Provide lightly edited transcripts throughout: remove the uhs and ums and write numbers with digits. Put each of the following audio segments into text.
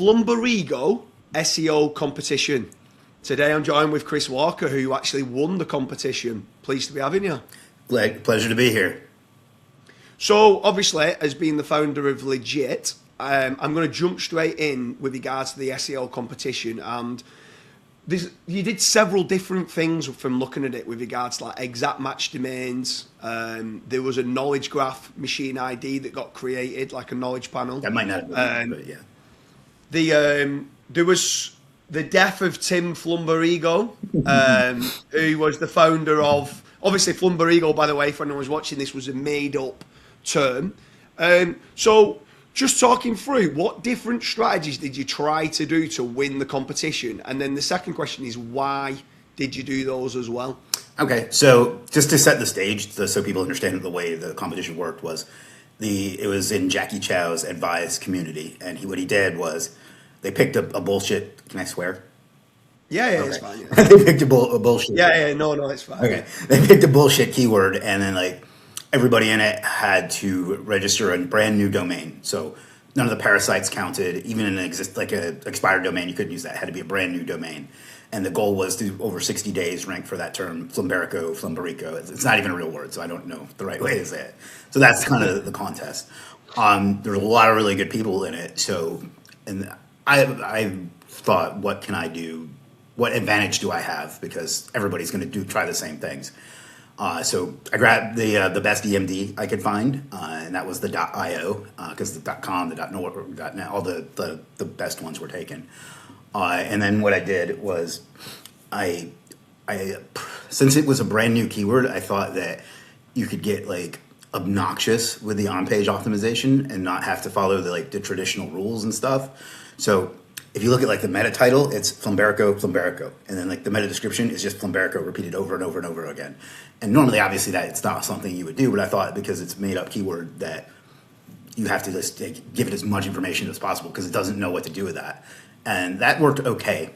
Flumberico Seo Competition. Today I'm joined with Chris Walker, who actually won the competition. Pleased to be having you. Pleasure to be here. So, obviously, as being the founder of Legit, I'm going to jump straight in with regards to the SEO competition. And you did several different things from looking at it with regards to like exact match domains. There was a knowledge graph machine ID that got created, like a knowledge panel. That might not have been, but yeah. There was the death of Tim Flumberico, who was the founder of, obviously Flumberico, by the way, for anyone who's watching this, was a made-up term. So just talking through, what different strategies did you try to do to win the competition? And then the second question is, why did you do those as well? Okay, so just to set the stage, so people understand the way the competition worked, was it was in Jackie Chow's advised community, and what he did was they picked a bullshit. Can I swear? Yeah, okay. It's fine. Yeah. They picked a bullshit. Yeah, no, it's fine. Okay, they picked a bullshit keyword, and then like everybody in it had to register a brand new domain. So none of the parasites counted. Even in an expired domain, you couldn't use that. It had to be a brand new domain. And the goal was to, over 60 days, rank for that term, Flumberico. It's not even a real word, so I don't know the right way to say it. So that's kind of the contest. There's a lot of really good people in it. So, and I thought, what can I do? What advantage do I have? Because everybody's going to try the same things. So I grabbed the best EMD I could find, and that was the .io, because the .com, the .net, all the best ones were taken. And then what I did was I since it was a brand new keyword, I thought that you could get like obnoxious with the on-page optimization and not have to follow the traditional rules and stuff. So if you look at like the meta title, it's Flumberico, and then like the meta description is just Flumberico repeated over and over and over again. And normally, obviously, that it's not something you would do, but I thought because it's made up keyword that you have to just give it as much information as possible because it doesn't know what to do with that. And that worked okay.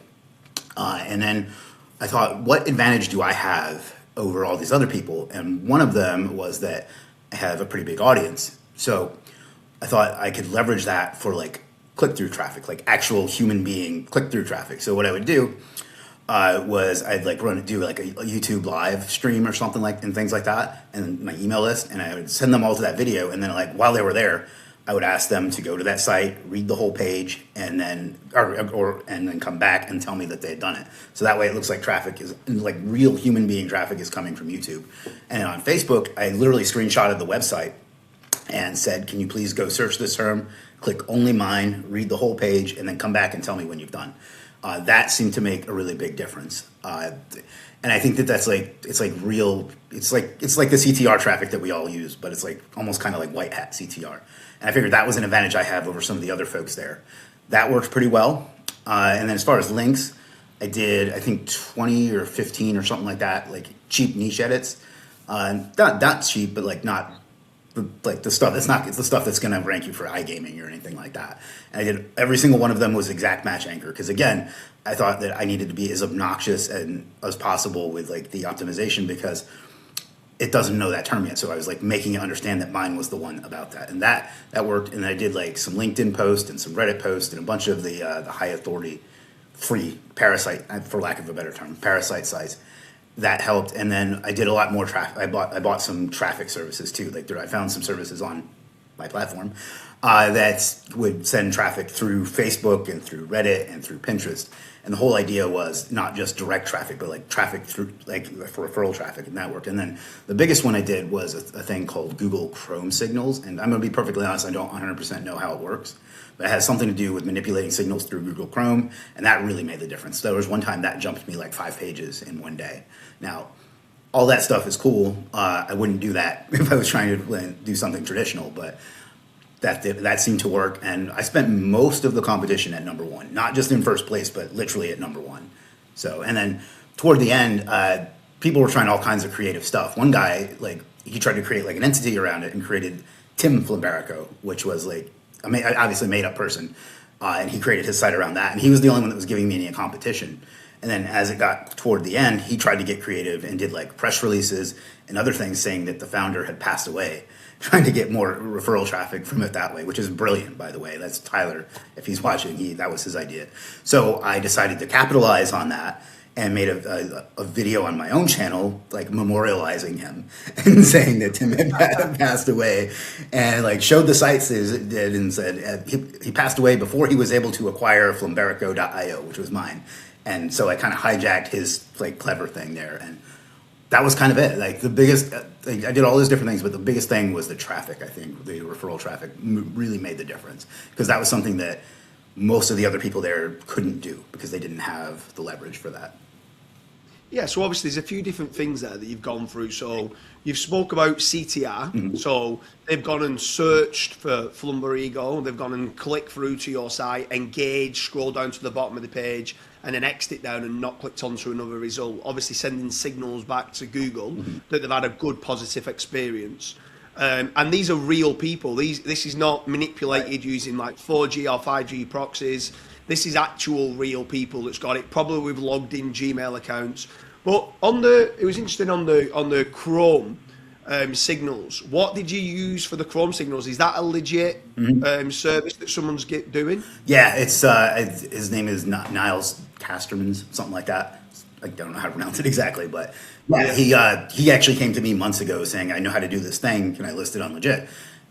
And then I thought, what advantage do I have over all these other people? And one of them was that I have a pretty big audience. So I thought I could leverage that for like click-through traffic, like actual human being click-through traffic. So what I would do was I'd like do like a YouTube live stream or something like, and things like that, and my email list, and I would send them all to that video. And then like while they were there, I would ask them to go to that site, read the whole page, and then and then come back and tell me that they had done it. So that way it looks like traffic is like real human being traffic is coming from YouTube. And on Facebook, I literally screenshotted the website and said, can you please go search this term, click only mine, read the whole page, and then come back and tell me when you've done. That seemed to make a really big difference. And I think that's like, it's like the CTR traffic that we all use, but it's like almost kind of like white hat CTR. And I figured that was an advantage I have over some of the other folks there. That worked pretty well. And then as far as links, I did, I think 20 or 15 or something like that, like cheap niche edits. Not cheap, but like not like the stuff it's the stuff that's going to rank you for iGaming or anything like that. And I did every single one of them was exact match anchor because again I thought that I needed to be as obnoxious as possible with like the optimization because it doesn't know that term yet. So I was like making it understand that mine was the one about that, and that worked. And I did like some LinkedIn posts and some Reddit posts and a bunch of the high authority free parasite, for lack of a better term, parasite sites. That helped, and then I did a lot more traffic. I bought some traffic services too. Like I found some services on my platform that would send traffic through Facebook and through Reddit and through Pinterest. And the whole idea was not just direct traffic, but like traffic through like for referral traffic, and that worked. And then the biggest one I did was a thing called Google Chrome Signals. And I'm going to be perfectly honest, I don't 100% know how it works. But it has something to do with manipulating signals through Google Chrome, and that really made the difference. There was one time that jumped me like 5 pages in one day. Now, all that stuff is cool. I wouldn't do that if I was trying to do something traditional, but that seemed to work. And I spent most of the competition at number 1, not just in first place, but literally at number 1. So, and then toward the end, people were trying all kinds of creative stuff. One guy, like, he tried to create like an entity around it and created Tim Flumberico, which was like obviously made up person, and he created his site around that, and he was the only one that was giving me any competition. And then as it got toward the end, he tried to get creative and did like press releases and other things saying that the founder had passed away. trying to get more referral traffic from it that way, which is brilliant, by the way. That's Tyler. If he's watching, that was his idea. So I decided to capitalize on that and made a video on my own channel, like memorializing him and saying that Tim had passed away, and like showed the sites that it did and said he passed away before he was able to acquire Flumberico.io, which was mine. And so I kind of hijacked his like clever thing there, and that was kind of it. Like the biggest, I did all those different things, but the biggest thing was the traffic. I think the referral traffic really made the difference, because that was something that most of the other people there couldn't do because they didn't have the leverage for that. Yeah, so obviously there's a few different things there that you've gone through. So you've spoke about CTR. So they've gone and searched for Flumberico. They've gone and clicked through to your site, engaged, scroll down to the bottom of the page, and then exit down and not clicked onto another result. Obviously sending signals back to Google that they've had a good, positive experience. And these are real people. This is not manipulated using like 4G or 5G proxies. This is actual real people that's got it, probably with logged in Gmail accounts. But it was interesting on the Chrome signals. What did you use for the Chrome signals? Is that a legit service that someone's doing? Yeah, it's his name is Niles Castermans, something like that. I don't know how to pronounce it exactly, but yeah, he actually came to me months ago saying, I know how to do this thing. Can I list it on Legit?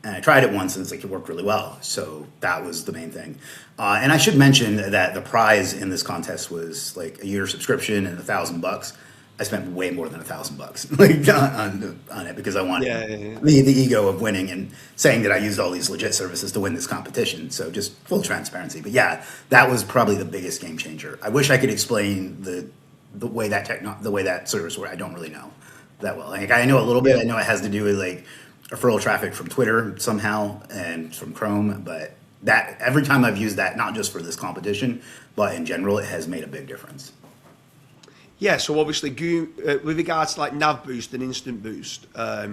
And I tried it once, and it's like it worked really well. So that was the main thing. And I should mention that the prize in this contest was like a year subscription and $1,000. I spent way more than $1,000 like on it because I wanted the ego of winning and saying that I used all these legit services to win this competition. So just full transparency. But yeah, that was probably the biggest game changer. I wish I could explain the way that service works. I don't really know that well. Like I know a little bit. I know it has to do with like referral traffic from Twitter somehow and from Chrome, but that every time I've used that, not just for this competition, but in general, it has made a big difference. Yeah, so obviously with regards to like Nav Boost and Instant Boost,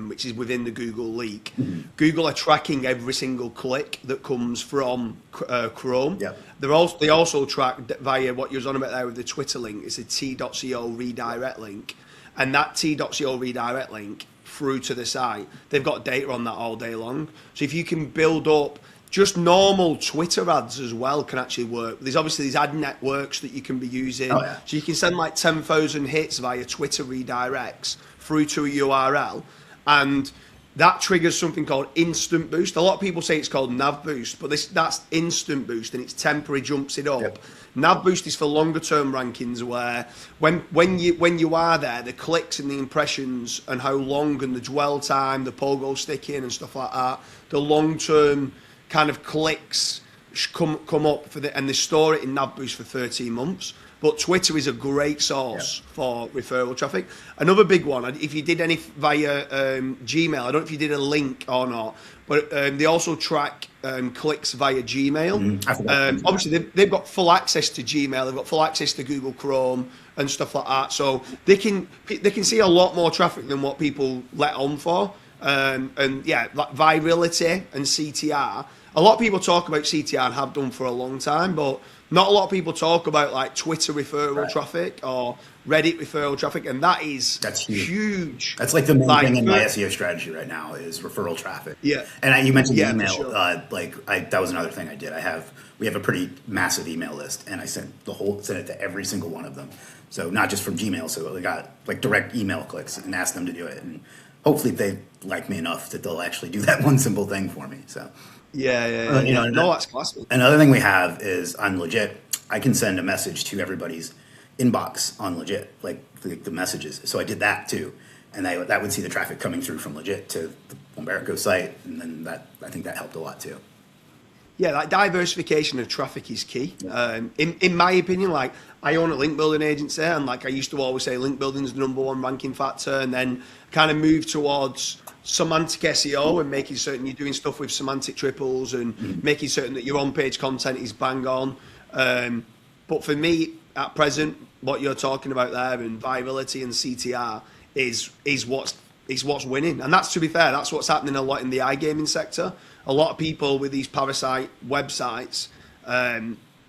which is within the Google leak, Google are tracking every single click that comes from Chrome. Yeah. They also track via what you was on about there with the Twitter link. It's a T.Seo redirect link, and that T.Seo redirect link through to the site, they've got data on that all day long. So if you can build up just normal Twitter ads as well can actually work. There's obviously these ad networks that you can be using. So you can send like 10,000 hits via Twitter redirects through to a URL, and that triggers something called Instant Boost. A lot of people say it's called Nav Boost, but that's Instant Boost, and it's temporary, jumps it up. Nav Boost is for longer term rankings, where when you are there, the clicks and the impressions and how long and the dwell time, the pogo sticking and stuff like that, the long term kind of clicks come up and they store it in Nav Boost for 13 months. But Twitter is a great source for referral traffic. Another big one, if you did any via Gmail, I don't know if you did a link or not, but they also track clicks via Gmail. Obviously, they've got full access to Gmail, they've got full access to Google Chrome and stuff like that. So they can see a lot more traffic than what people let on for. And yeah, like virality and CTR. A lot of people talk about CTR and have done for a long time, but not a lot of people talk about like Twitter referral traffic or Reddit referral traffic, and that's huge. That's like the main thing in my SEO strategy right now is referral traffic. Yeah, and you mentioned email. Sure. That was another thing I did. We have a pretty massive email list, and I sent it to every single one of them. So not just from Gmail. So I got like direct email clicks and asked them to do it, and hopefully they like me enough that they'll actually do that one simple thing for me. So. No, that's classic. Another thing we have is on Legit, I can send a message to everybody's inbox on Legit, like the messages. So I did that too, and that would see the traffic coming through from Legit to the Flumberico site, and then I think that helped a lot too. Yeah, like diversification of traffic is key. In my opinion, like I own a link building agency, and like I used to always say, link building is the #1 ranking factor, and then kind of move towards semantic SEO and making certain you're doing stuff with semantic triples and making certain that your on-page content is bang on. But for me, at present, what you're talking about there and virality and CTR is what's winning. And that's, to be fair, that's what's happening a lot in the iGaming sector. A lot of people with these parasite websites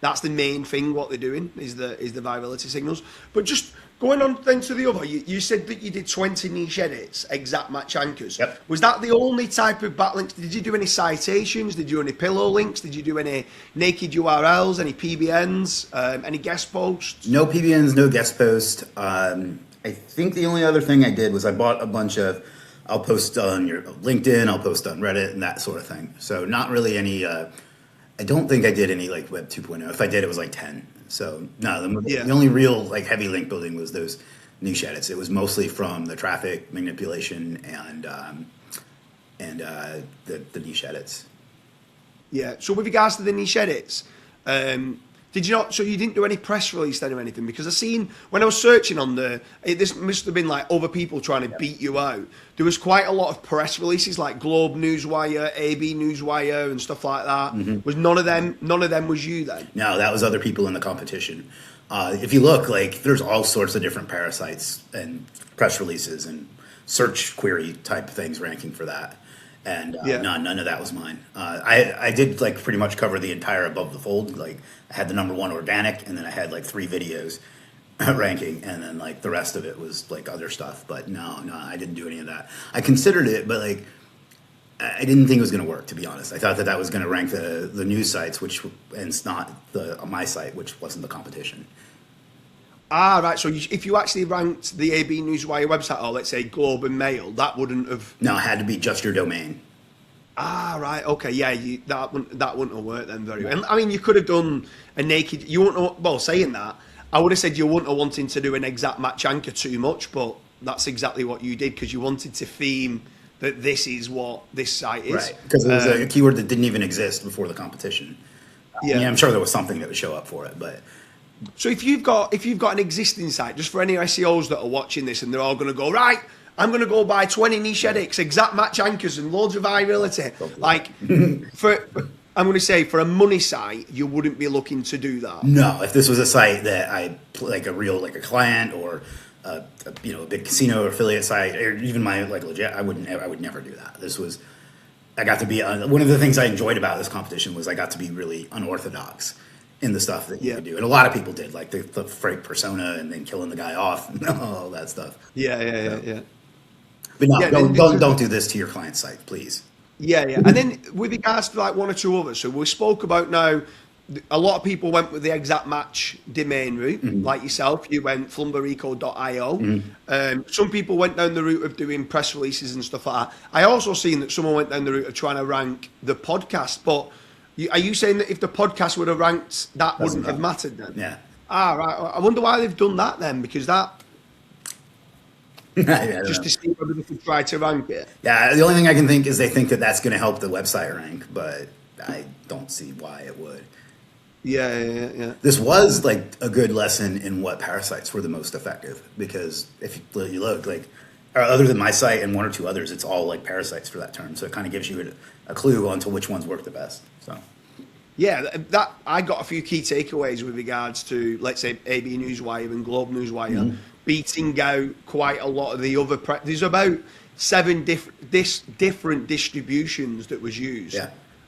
That's the main thing. What they're doing is the virality signals. But just going on then to the other, you said that you did 20 niche edits, exact match anchors. Yep. Was that the only type of backlinks? Did you do any citations? Did you do any pillow links? Did you do any naked URLs? Any PBNs? Any guest posts? No PBNs, no guest post. I think the only other thing I did was I bought a bunch of, I'll post on your LinkedIn, I'll post on Reddit and that sort of thing. So not really any, I don't think I did any like Web 2.0. If I did, it was like 10. So no, the only real like heavy link building was those niche edits. It was mostly from the traffic manipulation and the niche edits. Yeah. So with regards to the niche edits, did you not? So you didn't do any press release then or anything? Because I seen when I was searching on this must have been like other people trying to beat you out. There was quite a lot of press releases like Globe Newswire, AB Newswire, and stuff like that. Mm-hmm. Was none of them was you then? No, that was other people in the competition. If you look, like there's all sorts of different parasites and press releases and search query type things ranking for that. And no, none of that was mine. I did like pretty much cover the entire above the fold. Like I had the #1 organic, and then I had like 3 videos ranking, and then like the rest of it was like other stuff. But no, I didn't do any of that. I considered it, but like I didn't think it was going to work. To be honest, I thought that was going to rank the news sites, which and it's not my site, which wasn't the competition. Ah, right. So if you actually ranked the AB Newswire website, or let's say Globe and Mail, that wouldn't have. No, it had to be just your domain. Ah, right. Okay. Yeah, that wouldn't have worked then very well. I mean, you could have done a naked. You wouldn't have, well, saying that, I would have said you wouldn't have wanted to do an exact match anchor too much, but that's exactly what you did because you wanted to theme that this is what this site is. Right. Because it was a keyword that didn't even exist before the competition. Yeah. I mean, I'm sure there was something that would show up for it, but. So if you've got an existing site, just for any SEOs that are watching this and they're all going to go, right, I'm going to go buy 20 niche edits, exact match anchors and loads of virality. Like, I'm going to say for a money site, you wouldn't be looking to do that. No, if this was a site that I, like a client or, a big casino or affiliate site, or even my like legit, I would never do that. I got to be, one of the things I enjoyed about this competition was I got to be really unorthodox in the stuff that you could do. And a lot of people did, like the fake persona and then killing the guy off and all that stuff. Yeah. But no, don't do this to your client site, please. Yeah. And then with regards to like one or two others, so we spoke about now, a lot of people went with the exact match domain route, like yourself. You went flumberico.io. Some people went down the route of doing press releases and stuff like that. I also seen that someone went down the route of trying to rank the podcast, but are you saying that if the podcast would have ranked, that wouldn't have mattered then? Yeah. Ah, right. I wonder why they've done that then, because that just to see whether they could try to rank it. Yeah, the only thing I can think is they think that that's going to help the website rank, but I don't see why it would. Yeah. This was like a good lesson in what parasites were the most effective, because if you look, like, other than my site and one or two others, it's all like parasites for that term. So it kind of gives you a clue onto which ones work the best. So. Yeah, that I got a few key takeaways with regards to, let's say, AB Newswire and Globe Newswire beating out quite a lot of the other. There's about 7 different distributions that was used,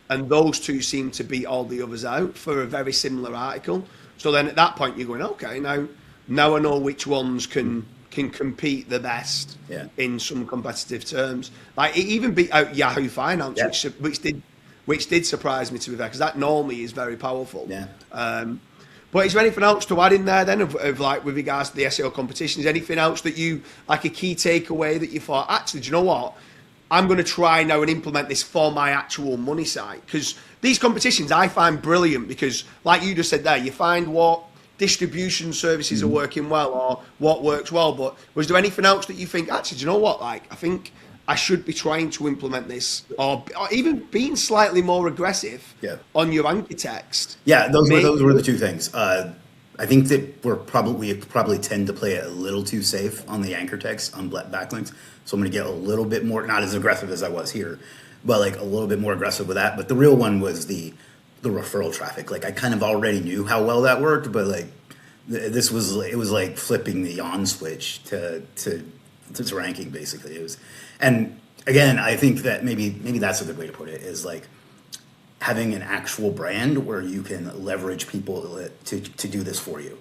and those two seem to beat all the others out for a very similar article. So then at that point you're going, okay, now I know which ones can compete the best in some competitive terms. Like it even beat out Yahoo Finance, which did surprise me, to be fair, because that normally is very powerful. Yeah. But is there anything else to add in there then of like with regards to the SEO competition? Is anything else that you, like a key takeaway that you thought, actually, do you know what? I'm going to try now and implement this for my actual money site? Because these competitions I find brilliant because, like you just said there, you find what distribution services are working well or what works well. But was there anything else that you think, actually, do you know what? Like, I think I should be trying to implement this, or even being slightly more aggressive on your anchor text. Yeah, those were the two things. I think that we probably tend to play it a little too safe on the anchor text on backlinks. So I'm going to get a little bit more, not as aggressive as I was here, but like a little bit more aggressive with that. But the real one was the referral traffic. Like I kind of already knew how well that worked, but like it was like flipping the on switch to ranking basically. And again, I think that maybe that's a good way to put it, is like having an actual brand where you can leverage people to do this for you.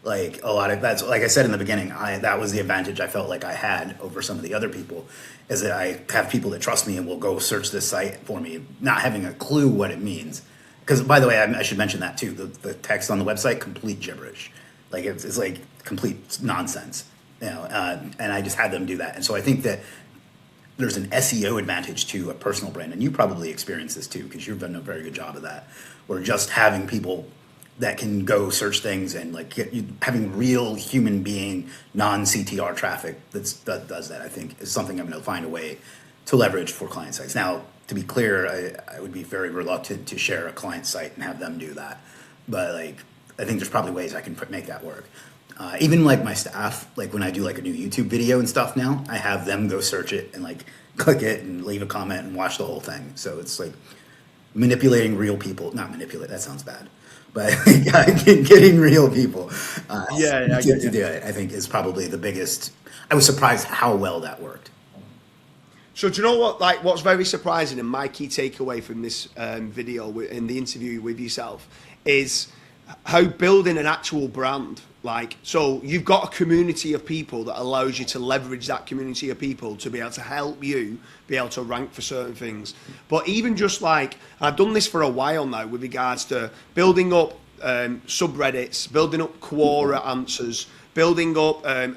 Like a lot of that's, like I said in the beginning, that was the advantage I felt like I had over some of the other people, is that I have people that trust me and will go search this site for me, not having a clue what it means. Because, by the way, I should mention that too. The text on the website, complete gibberish. Like it's like complete nonsense, and I just had them do that. And so I think that there's an SEO advantage to a personal brand, and you probably experience this too, because you've done a very good job of that. Where just having people that can go search things and like having real human being non-CTR traffic that does that, I think is something I'm going to find a way to leverage for client sites. Now, to be clear, I would be very reluctant to share a client site and have them do that. But like, I think there's probably ways I can make that work. Even like my staff, like when I do like a new YouTube video and stuff now, I have them go search it and like click it and leave a comment and watch the whole thing. So it's like manipulating real people, not manipulate, that sounds bad. But getting real people to do it, I think, is probably the biggest. I was surprised how well that worked. So do you know what? Like, what's very surprising, and my key takeaway from this video in the interview with yourself, is how building an actual brand. Like, so you've got a community of people that allows you to leverage that community of people to be able to help you be able to rank for certain things. But even just like, I've done this for a while now with regards to building up subreddits, building up Quora answers, building up an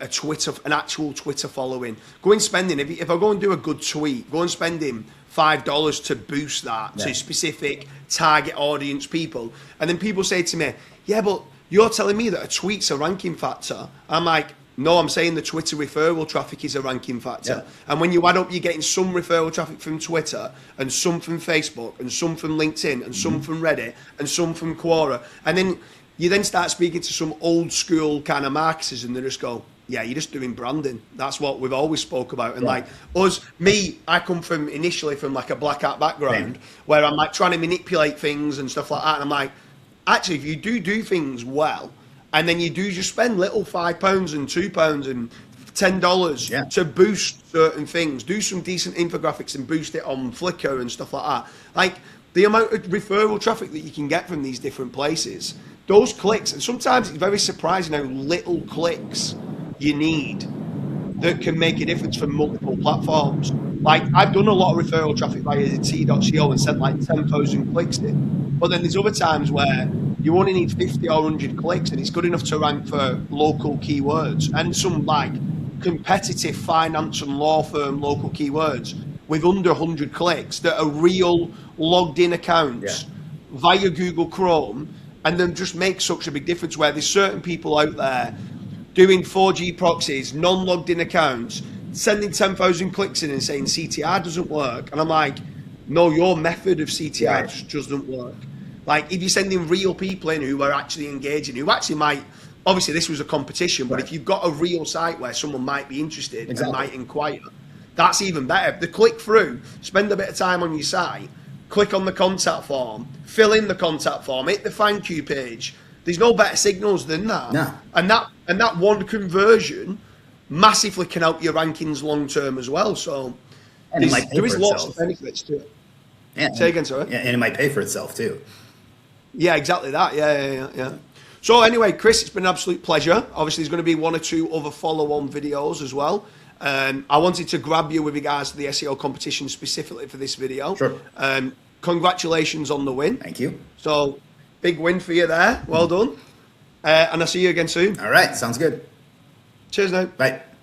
actual Twitter following. Going spending, if I go and do a good tweet, go and spending $5 to boost that to specific target audience people. And then people say to me, yeah, but you're telling me that a tweet's a ranking factor. I'm like, no, I'm saying the Twitter referral traffic is a ranking factor. Yeah. And when you add up, you're getting some referral traffic from Twitter and some from Facebook and some from LinkedIn and some from Reddit and some from Quora. And then you then start speaking to some old school kind of marketers and they just go, yeah, you're just doing branding. That's what we've always spoke about. And like I come from initially from like a black hat background where I'm like trying to manipulate things and stuff like that. And I'm like, actually, if you do things well, and then you do just spend little £5 and £2 and $10 to boost certain things, do some decent infographics and boost it on Flickr and stuff like that. Like the amount of referral traffic that you can get from these different places, those clicks, and sometimes it's very surprising how little clicks you need that can make a difference for multiple platforms. Like I've done a lot of referral traffic via Ctr Seo and sent like 10,000 clicks in. But then there's other times where you only need 50 or 100 clicks and it's good enough to rank for local keywords and some like competitive finance and law firm local keywords with under 100 clicks that are real logged in accounts via Google Chrome, and then just make such a big difference where there's certain people out there doing 4G proxies, non-logged in accounts, sending 10,000 clicks in and saying CTR doesn't work. And I'm like, no, your method of CTR just doesn't work. Like if you're sending real people in who are actually engaging, who actually might, obviously this was a competition, but if you've got a real site where someone might be interested and might inquire, that's even better. The click through, spend a bit of time on your site, click on the contact form, fill in the contact form, hit the thank you page. There's no better signals than that. No. And that one conversion massively can help your rankings long term as well. So there is lots of benefits to it. Yeah. Say again, sorry. Yeah, and it might pay for itself too. Yeah, exactly that. Yeah. So anyway, Chris, it's been an absolute pleasure. Obviously, there's going to be one or two other follow-on videos as well. I wanted to grab you with regards to the SEO competition specifically for this video. Sure. Congratulations on the win. Thank you. So big win for you there. Well done. And I'll see you again soon. All right. Sounds good. Cheers now. Bye.